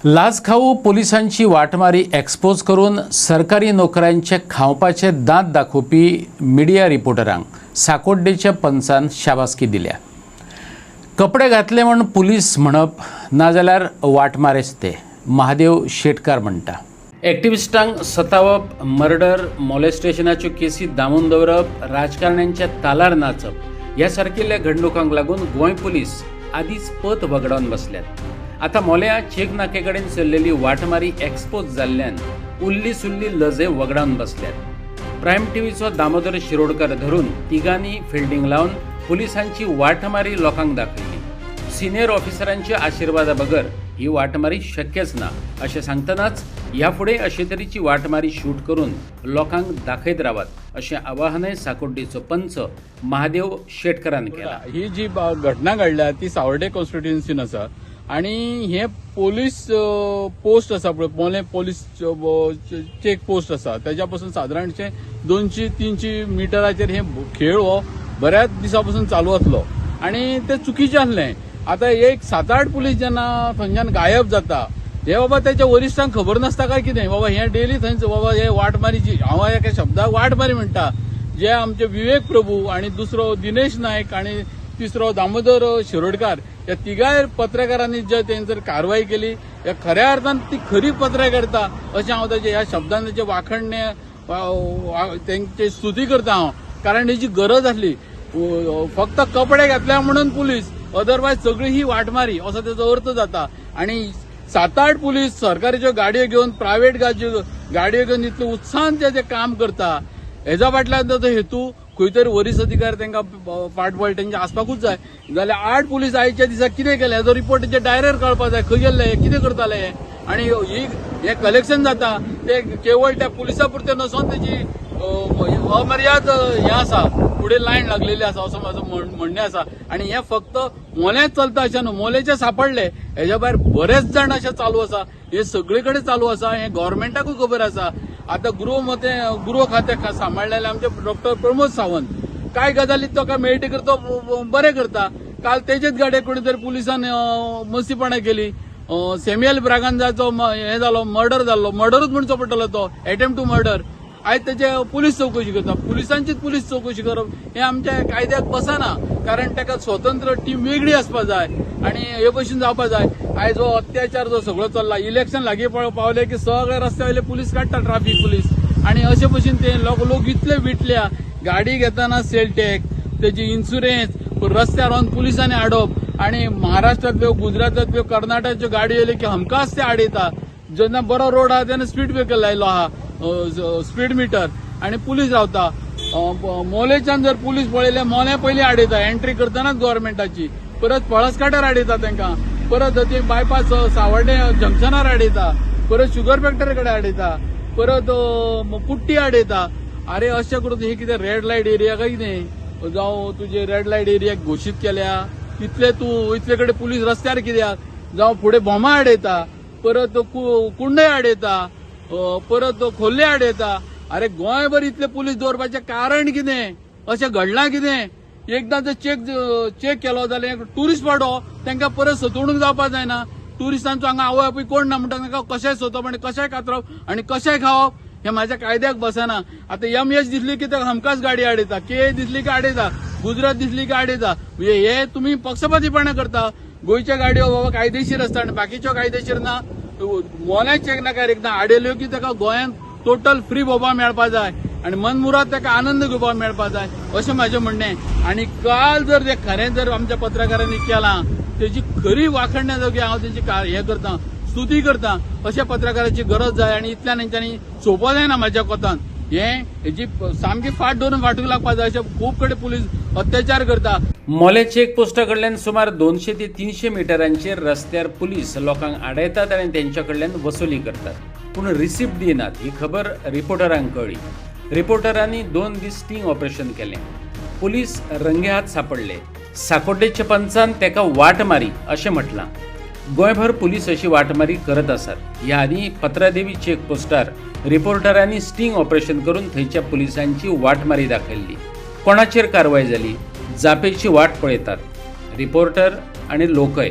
लाचखाऊ पोलिसांची वाटमारी एक्सपोज करून सरकारी नोकऱ्यांचे खावपाचे दांत दाखोवपी मिडिया रिपोर्टरांक साकोड्डेच्या पंचान शाबासकी दिल्या। कपडे घातले म्हण पुलीस म्हणप नाजाल्यार वाटमारेच ते, महादेव शेटकार म्हणटा। एक्टिविस्टांक सतावप, मर्डर, मॉलेस्टेशनाच्यो केसी दामून दवरप, राजकारण्यांच्या तालार नाचप ह्या सारकिल्ल्या घडणुकांक लागून गोंय पुलीस आदींच पत वगडावन बसल्यात। आता मोल्या चेक नाके कडेन चल्लेली वाटमारी एक्सपोज जाल्ल्यान उल्ली सुल्ली लजे वगडावन बसल्यात। प्रायम टीव्हीचो दामोदर शिरोडकार धरून तिगांनी फिल्डिंग लावन पुलिसांची वाटमारी लोकांक दाखयली। सिनियर ऑफिसरांच्या आशिर्वादा बगर ही वाटमारी शक्यच ना अशें सांगतनाच ह्या फुडें अशे तरेची वाटमारी शूट करून लोकांक दाखयत रावात अशें आवाहनय साकोड्डेचो पंच महादेव शेटकारान केला। ही जी घटना घडल्या ती सावर्डे कॉन्स्टिट्युएन्सीन आसा आणि हे पोलीस पोस्ट आसा पळय, मोले पोलीस चेक पोस्ट आसा त्याच्या पासून साधारणशे 200-300 मिटराचेर हे खेळ हो बऱ्याच दिसा पासून चालू आसलो आणि ते चुकीचें आसलें। आता एक 7-8 पुलीस जेन्ना थंयच्यान गायब जाता हे बाबा त्याच्या वरिश्ठांक खबर नासता काय कितें, बाबा हे डेली थंयच बाबा हे वाटमारीची, हांव एका शब्दाक वाटमारी म्हणटा, जे आमचे विवेक प्रभू आणि दुसरो दिनेश नायक आणि तिसरो दामोदर शिरोडकार या तिगाय पत्रकारांनी जे तेंचेर कारवाई केली या खऱ्या अर्थान ती खरी पत्रकारिता अशें हांव ताचे ह्या शब्दान ताचे वाखणणे तेंची स्तुती करता हांव, कारण हेची गरज आसली। फक्त कपडे घातल्या म्हणून पुलीस, अदरवायज सगळी ही वाटमारी असो त्याचो अर्थ जाता। आणि 7-8 पुलीस सरकारीच्यो गाडयो घेवन, प्रायव्हेट गाडयो घेवन इतले उत्साहान जे काम करता, हेच्या फाटल्यान तो हेतू खंय तरी वरिश्ठ अधिकारी तांकां फाटबळ तेंचे आसपाकूच जाय। जाल्यार 8 पुलीस आयच्या दिसा कितें केलें हेजो रिपोर्ट तेचे डायरेर कळपाक जाय, खंय गेल्ले, कितें करताले। आणि हे कलेक्शन जाता ते केवळ त्या पुलिसा पुरते नसून त्याची अमर्याद हे आसा, फुडें लायन लागलेली आसा असं माझं म्हणणें आसा। आणि हे फक्त मोल्याच चलता अशें न्हू, मोलेचे सापडले हेच्या भायर बरेच जाण अशें चालू आसा, हे सगळे कडेन चालू आसा, हे गव्हर्नमेंटाकूय खबर आसा। आता गृह खाते सांबाळलेले आमचे डॉक्टर प्रमोद सावंत काय गजाली तो काय मेळटकर तो बरें करता। काल तेजेच गाडये कोणी तरी पुलिसान मस्तीपणां केली, सॅम्युएल ब्रागांजाचो हे जालो, मर्डर जाल्लो, मर्डरूच म्हणचो पडटलो तो, अटेम्प्ट टू मर्डर। आयज तेचे पुलीस चौकशी करता, पुलिसांचीच पुलीस चौकशी करप हे आमच्या कायद्याक बसना, कारण ताका स्वतंत्र टीम वेगळी आसपा जाय आणि हे भशेन जावपा जाय। आयज हो अत्याचार जो सगळो चल्ला, इलेक्शन लागीं पावले की सगळे रस्त्या वयले पुलीस काडटा, ट्राफिक पुलीस, आणि अशे भशेन ते लोक इतले विटल्या, गाडी घेताना सेल टॅक्स, तेची इन्शुरन्स, रस्त्यार रावन पुलिसांनी हाडप, आणि महाराष्ट्रांतल्यो, गुजरातांतल्यो, कर्नाटकाच्यो गाडयो येयल्यो की हमखास ते आडयता। जेन्ना बरो रोड आहा तेन्ना स्पीड ब्रेकर लायलो आहा, स्पीड मीटर, आणि पुलीस रावता। मोलेच्यान जर पुलीस पळयले, मोले पयलीं आडयता एंट्री करतनाच गव्हर्नमेंटाची, परत पळसकाट्यार आडयता तांकां, परत ते बायपास सावर्डे जंक्शनार आडयता, परत शुगर फॅक्टरी कडेन आडयता, परत कुट्टी आडयता। अरे अशें करून हे कितें रेड लायट एरिया काय कितें, जावं तुजे रेड लायट एरिया घोशीत केल्या, इतले कडेन पुलीस रस्त्यार कित्याक, जावं फुडें बोमा आडयता, परत कुंडय आडयता, परत खोल्ले आडयता। अरे गोंयभर इतले पुलीस दवरपाचें कारण कितें, अशें घडलां कितें? एकदां जर चेक केलो जाल्यार टुरिस्ट स्पॉट हो तांकां परत सतवणूक जावपाक जायना। टुरिस्टांचो हांगा आवय आपूय कोण ना म्हणटा तांकां कशेंय सोदप आणि कशेंय कातरप आणि कशेंय खावप हे म्हाज्या कायद्याक बसना। आता एमएच दिसली की ते हमखास गाडी आडयता, के दिसली की आडयता, गुजरात दिसली की आडयता। हे तुम्ही पक्षपातीपणा करता। गोंयच्या गाडयो बाबा कायदेशीर आसता आणि बाकीच्यो कायदेशीर ना। मोल्या चेक नाकार एकदां आडयल्यो की ताका गोंयांत टोटल फ्री भोवपाक मेळपाक जाय आणि मनमुराद ताका आनंद घेवपाक मेळपाक जाय अशें म्हाजें म्हणणें। आणि काल जर ते खरें जर आमच्या पत्रकारांनी केलां तेची खरी वाखणण्या जोगी हांव तेची हे करता, स्तुती करता। अशा पत्रकाराची गरज जाय आणि इतल्यान हेंच्यांनी सोंपो जायना म्हाज्या कोतान। हेची सामकी फाट धरून फाटूक लागपाक जाय, अशें खूब कडेन पुलीस अत्याचार करता। मोले चेक पोस्टा कडल्यान सुमार 200 ते 300 मिटरांचेर रस्त्यार पुलीस लोकांक आडयतात आणि त्यांच्या कडल्यान वसुली करतात, पूण रिसिप्ट दिनात ही खबर रिपोर्टरांक कळ्ळी। रिपोर्टरांनी 2 दीस स्टिंग ऑपरेशन केलें, पुलीस रंगेहात सापडले। साकोड्डेच्या पंचान तेका वाटमारी अशें म्हटलां। गोंयभर पुलीस अशी वाटमारी करत आसात। ह्या आदी पत्रादेवी चेक पोस्टार रिपोर्टरांनी स्टिंग ऑपरेशन करून थंयच्या पुलिसांची वाटमारी दाखयल्ली। कोणाचेर कारवाय जाली, जापेची वाट पळयतात रिपोर्टर आणि लोकय।